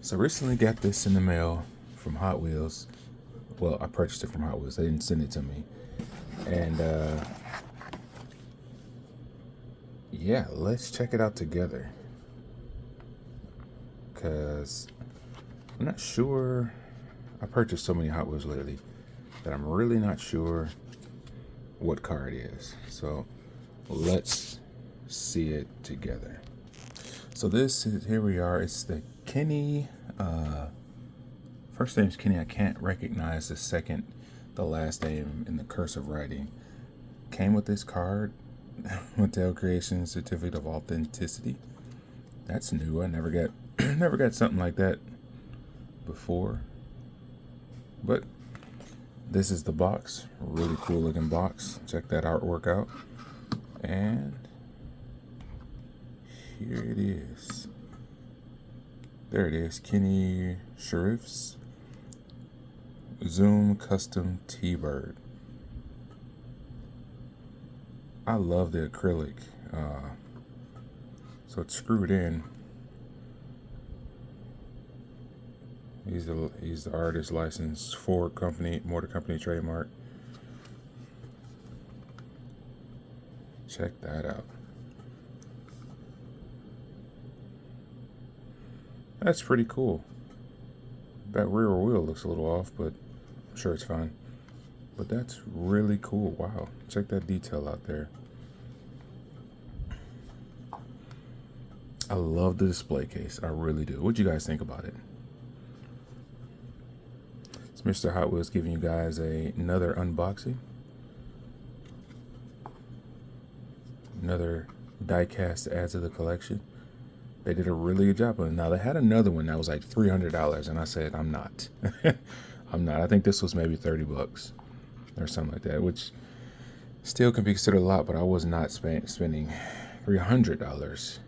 So recently got this in the mail from Hot Wheels. Well, I purchased it from Hot Wheels. They didn't send it to me. And yeah, let's check it out together. Cause I'm not sure. I purchased so many Hot Wheels lately that I'm really not sure what car it is. So let's see it together. So this is, here we are. It's the Kenny. First name's Kenny. I can't recognize the last name in the cursive writing. Came with this card, Mattel Creation Certificate of Authenticity. That's new. I never got never got something like that before. But this is the box. Really cool looking box. Check that artwork out. And here it is. There it is. Kenny Scharfs Zoom Custom T-Bird. I love the acrylic. So it's screwed in. He's the artist licensed Ford Company, Motor Company trademark. Check that out. That's pretty cool. That rear wheel looks a little off, but I'm sure it's fine. But that's really cool. Wow. Check that detail out there. I love the display case. I really do. What do you guys think about it? It's Mr. Hot Wheels giving you guys another unboxing. Another die-cast to add to the collection. They did a really good job on it. Now, they had another one that was like $300, and I said, I'm not. I'm not. I think this was maybe 30 bucks or something like that, which still can be considered a lot, but I was not spending $300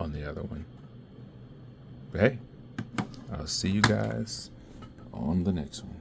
on the other one. But hey, I'll see you guys on the next one.